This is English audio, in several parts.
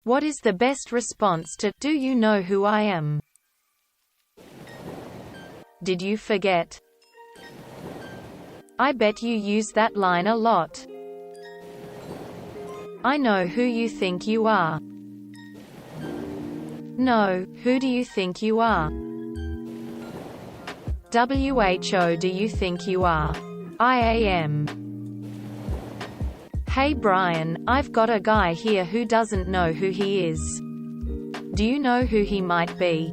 What is the best response to, "Do you know who I am?" Did you forget? I bet you use that line a lot. I know who you think you are. No, who do you think you are? WHO do you think you are? IAM. Hey Brian, I've got a guy here who doesn't know who he is. Do you know who he might be?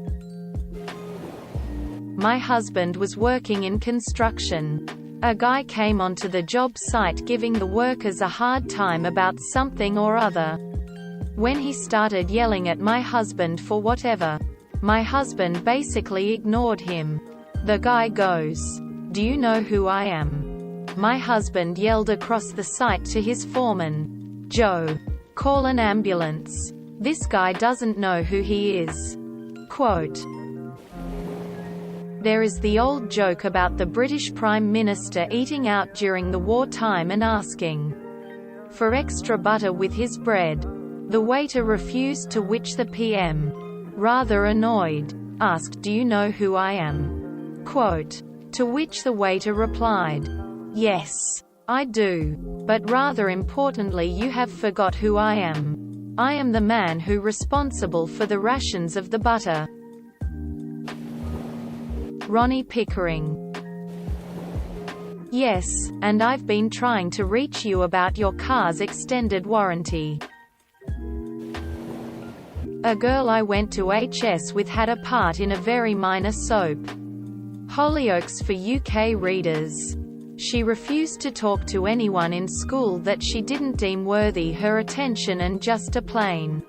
My husband was working in construction. A guy came onto the job site giving the workers a hard time about something or other. When he started yelling at my husband for whatever, my husband basically ignored him. The guy goes, "Do you know who I am?" My husband yelled across the site to his foreman, "Joe, call an ambulance. This guy doesn't know who he is." Quote, there is the old joke about the British Prime Minister eating out during the wartime and asking for extra butter with his bread. The waiter refused, to which the PM, rather annoyed, asked, "Do you know who I am?" Quote, to which the waiter replied, "Yes, I do. But rather importantly, you have forgot who I am. I am the man who responsible for the rations of the butter." Ronnie Pickering. Yes, and I've been trying to reach you about your car's extended warranty. A girl I went to HS with had a part in a very minor soap. Hollyoaks for UK readers. She refused to talk to anyone in school that she didn't deem worthy her attention, and just a plain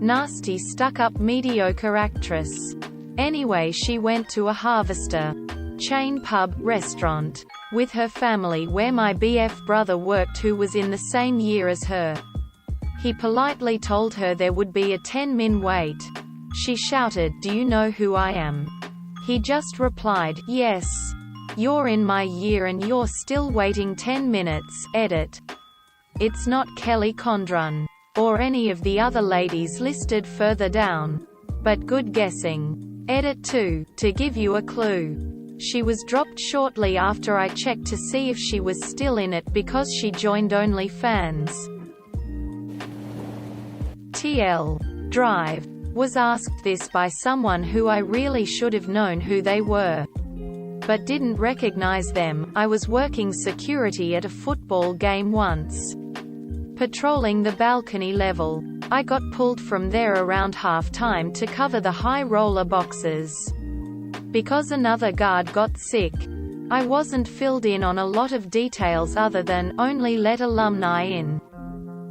nasty stuck-up mediocre actress. Anyway, she went to a Harvester chain pub restaurant with her family where my BF brother worked, who was in the same year as her. He politely told her there would be a 10-min wait. She shouted, "Do you know who I am?" He just replied, "Yes. You're in my year and you're still waiting 10 minutes. Edit. It's not Kelly Condron or any of the other ladies listed further down. But good guessing. Edit 2, to give you a clue. She was dropped shortly after I checked to see if she was still in it because she joined OnlyFans. TL. Drive. Was asked this by someone who I really should have known who they were, but didn't recognize them. I was working security at a football game once, patrolling the balcony level. I got pulled from there around half-time to cover the high roller boxes. Because another guard got sick, I wasn't filled in on a lot of details other than, only let alumni in.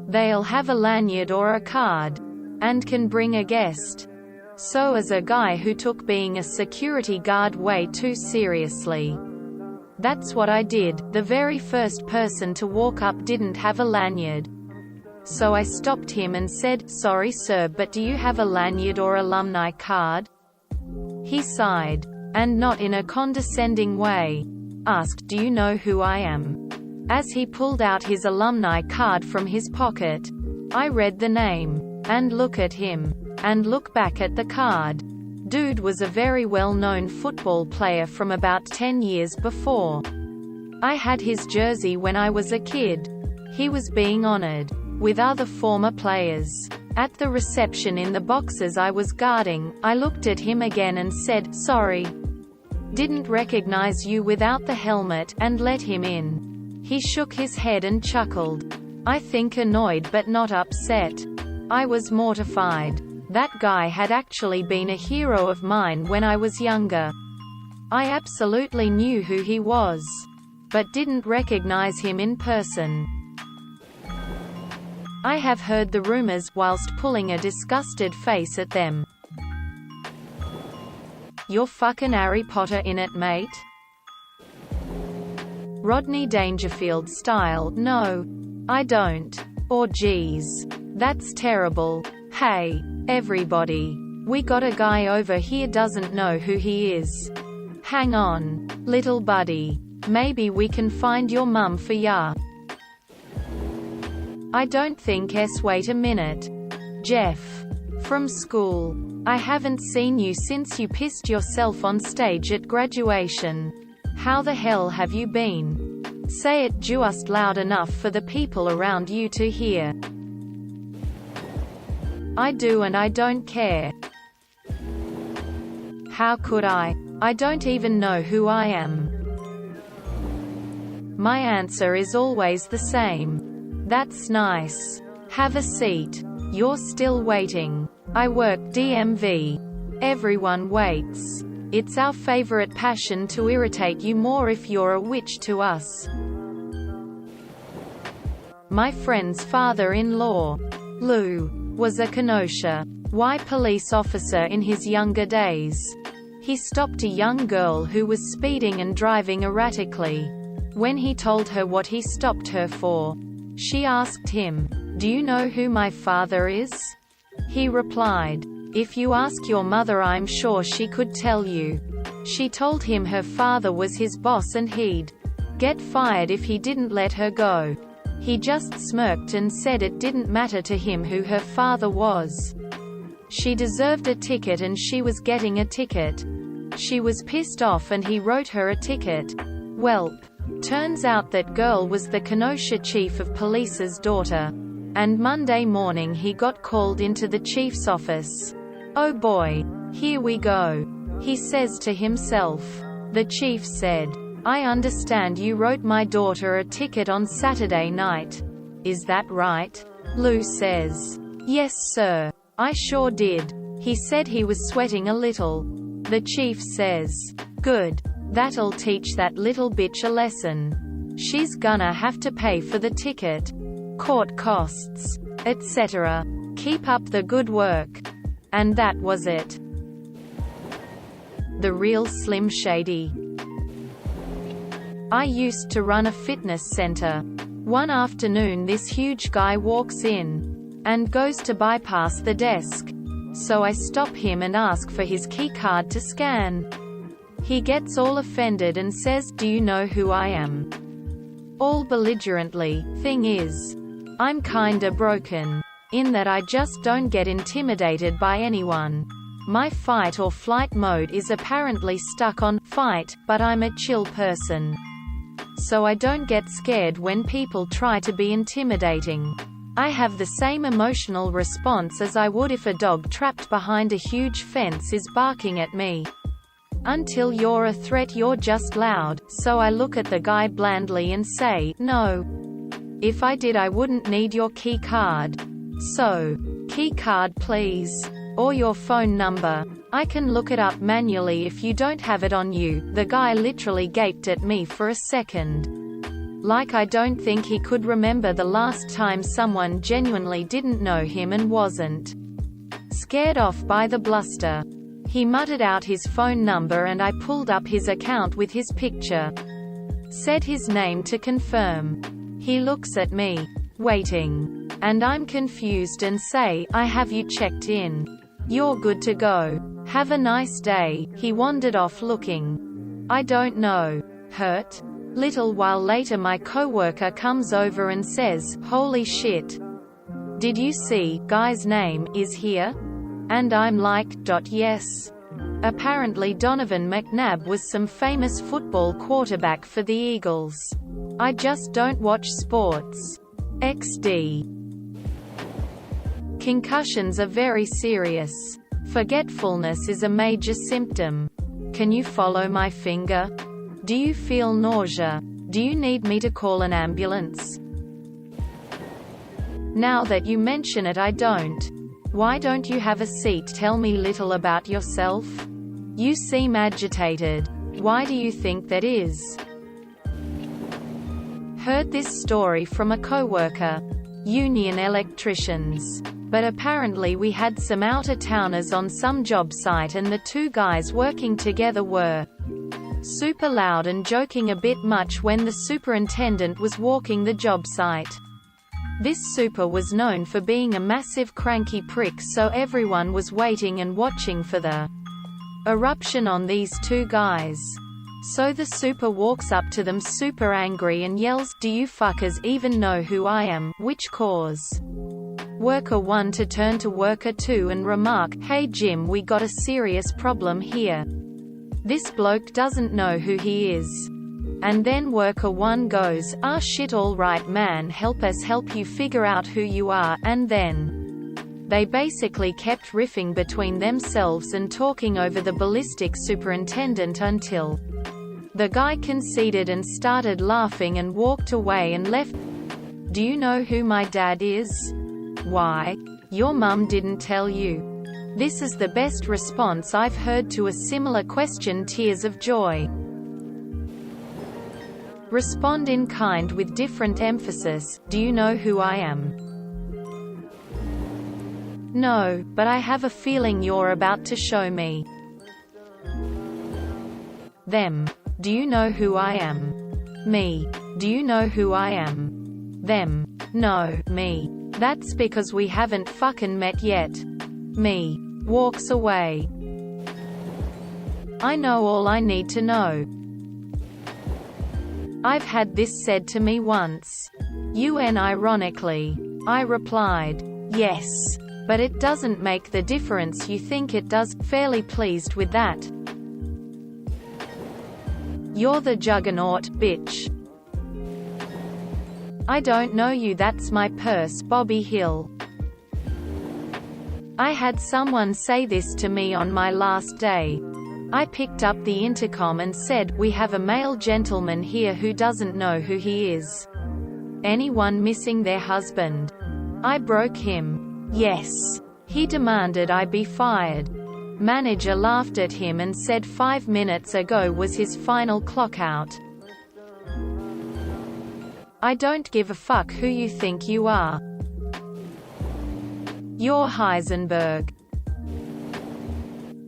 They'll have a lanyard or a card, and can bring a guest. So as a guy who took being a security guard way too seriously, that's what I did. The very first person to walk up didn't have a lanyard. So I stopped him and said, "Sorry sir, but do you have a lanyard or alumni card?" He sighed, and not in a condescending way, asked, "Do you know who I am?" As he pulled out his alumni card from his pocket, I read the name, and look at him, and look back at the card. Dude was a very well-known football player from about 10 years before. I had his jersey when I was a kid. He was being honored with other former players. At the reception in the boxes I was guarding, I looked at him again and said, "Sorry. Didn't recognize you without the helmet," and let him in. He shook his head and chuckled. I think annoyed but not upset. I was mortified. That guy had actually been a hero of mine when I was younger. I absolutely knew who he was, but didn't recognize him in person. I have heard the rumors, whilst pulling a disgusted face at them. You're fucking Harry Potter in it, mate? Rodney Dangerfield style, no. I don't. Or geez. That's terrible. Hey, everybody. We got a guy over here doesn't know who he is. Hang on, little buddy. Maybe we can find your mum for ya. I don't think wait a minute. Jeff. From school. I haven't seen you since you pissed yourself on stage at graduation. How the hell have you been? Say it just loud enough for the people around you to hear. I do and I don't care. How could I? I don't even know who I am. My answer is always the same. That's nice. Have a seat. You're still waiting. I work DMV. Everyone waits. It's our favorite passion to irritate you more if you're a witch to us. My friend's father-in-law, Lou, was a Kenosha Y police officer in his younger days. He stopped a young girl who was speeding and driving erratically. When he told her what he stopped her for, she asked him, "Do you know who my father is?" He replied, "If you ask your mother, I'm sure she could tell you." She told him her father was his boss and he'd get fired if he didn't let her go. He just smirked and said it didn't matter to him who her father was. She deserved a ticket and she was getting a ticket. She was pissed off and he wrote her a ticket. Welp. Turns out that girl was the Kenosha chief of police's daughter. And Monday morning he got called into the chief's office. "Oh boy. Here we go," he says to himself. The chief said, "I understand you wrote my daughter a ticket on Saturday night. Is that right?" Lou says, "Yes sir. I sure did." He said he was sweating a little. The chief says, "Good. That'll teach that little bitch a lesson. She's gonna have to pay for the ticket, court costs, etc. Keep up the good work." And that was it. The real Slim Shady. I used to run a fitness center. One afternoon this huge guy walks in and goes to bypass the desk. So I stop him and ask for his key card to scan. He gets all offended and says, "Do you know who I am?" All belligerently. Thing is, I'm kinda broken. In that I just don't get intimidated by anyone. My fight or flight mode is apparently stuck on fight, but I'm a chill person. So I don't get scared when people try to be intimidating. I have the same emotional response as I would if a dog trapped behind a huge fence is barking at me. Until you're a threat, you're just loud, so I look at the guy blandly and say, "No. If I did, I wouldn't need your key card. So, key card please. Or your phone number. I can look it up manually if you don't have it on you." The guy literally gaped at me for a second. Like I don't think he could remember the last time someone genuinely didn't know him and wasn't scared off by the bluster. He muttered out his phone number and I pulled up his account with his picture. Said his name to confirm. He looks at me, waiting. And I'm confused and say, "I have you checked in. You're good to go. Have a nice day." He wandered off looking, I don't know, hurt. Little while later my coworker comes over and says, "Holy shit. Did you see, guy's name is here?" And I'm like, yes. Apparently Donovan McNabb was some famous football quarterback for the Eagles. I just don't watch sports. XD. Concussions are very serious. Forgetfulness is a major symptom. Can you follow my finger? Do you feel nausea? Do you need me to call an ambulance? Now that you mention it, I don't. Why don't you have a seat? Tell me little about yourself. You seem agitated. Why do you think that is? Heard this story from a coworker. Union electricians. But apparently we had some out-of-towners on some job site and the two guys working together were super loud and joking a bit much when the superintendent was walking the job site. This super was known for being a massive cranky prick, so everyone was waiting and watching for the eruption on these two guys. So the super walks up to them super angry and yells, "Do you fuckers even know who I am?" Which cause Worker 1 to turn to Worker 2 and remark, "Hey Jim, we got a serious problem here. This bloke doesn't know who he is." And then Worker 1 goes, "Ah shit, alright man, help us help you figure out who you are," and then they basically kept riffing between themselves and talking over the ballistic superintendent until the guy conceded and started laughing and walked away and left. "Do you know who my dad is?" "Why? Your mum didn't tell you?" This is the best response I've heard to a similar question. Tears of joy. Respond in kind with different emphasis. Do you know who I am? No, but I have a feeling you're about to show me. Them. Do you know who I am? Me. Do you know who I am? Them. No, me. That's because we haven't fucking met yet. Me. Walks away. I know all I need to know. I've had this said to me once. Ironically. I replied, yes. But it doesn't make the difference you think it does. Fairly pleased with that. You're the juggernaut, bitch. I don't know you, that's my purse, Bobby Hill. I had someone say this to me on my last day. I picked up the intercom and said, "We have a male gentleman here who doesn't know who he is. Anyone missing their husband?" I broke him. Yes. He demanded I be fired. Manager laughed at him and said 5 minutes ago was his final clock out. I don't give a fuck who you think you are. You're Heisenberg.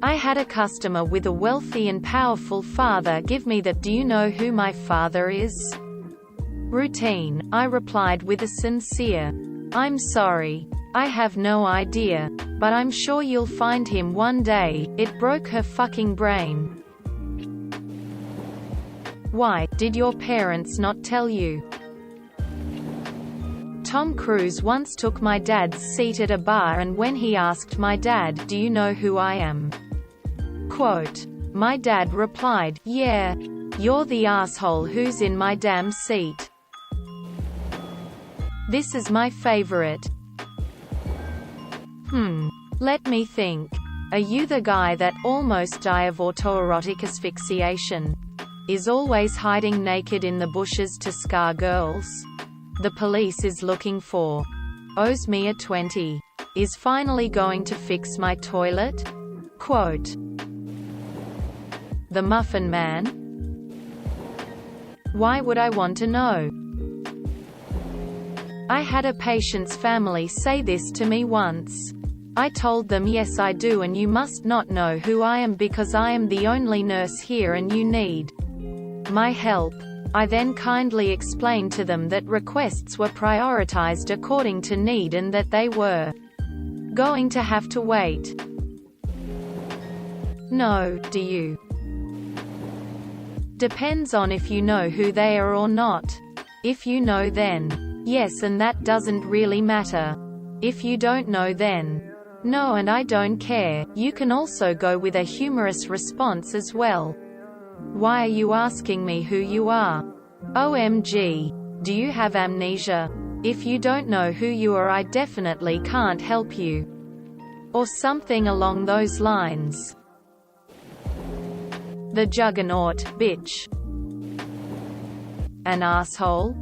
I had a customer with a wealthy and powerful father give me the "Do you know who my father is?" routine. I replied with a sincere, "I'm sorry. I have no idea. But I'm sure you'll find him one day." It broke her fucking brain. Why, did your parents not tell you? Tom Cruise once took my dad's seat at a bar, and when he asked my dad, "Do you know who I am?" Quote, my dad replied, "Yeah. You're the asshole who's in my damn seat." This is my favorite. Let me think. Are you the guy that almost die of autoerotic asphyxiation? Is always hiding naked in the bushes to scar girls? The police is looking for. Owes me a 20. Is finally going to fix my toilet? Quote. The Muffin Man? Why would I want to know? I had a patient's family say this to me once. I told them, "Yes I do, and you must not know who I am because I am the only nurse here and you need my help." I then kindly explained to them that requests were prioritized according to need and that they were going to have to wait. No, do you? Depends on if you know who they are or not. If you know, then yes, and that doesn't really matter. If you don't know, then no, and I don't care. You can also go with a humorous response as well. Why are you asking me who you are? OMG. Do you have amnesia? If you don't know who you are, I definitely can't help you. Or something along those lines. The juggernaut, bitch. An asshole?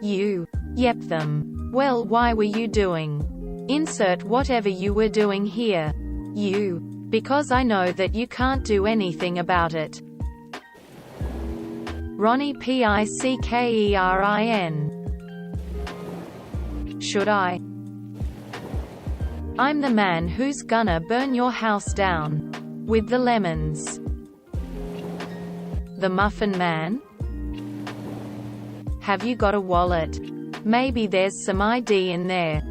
You. Yep, them. Well, why were you doing? Insert whatever you were doing here. You. Because I know that you can't do anything about it. Ronnie Pickerin. Should I? I'm the man who's gonna burn your house down. With the lemons. The Muffin Man? Have you got a wallet? Maybe there's some ID in there.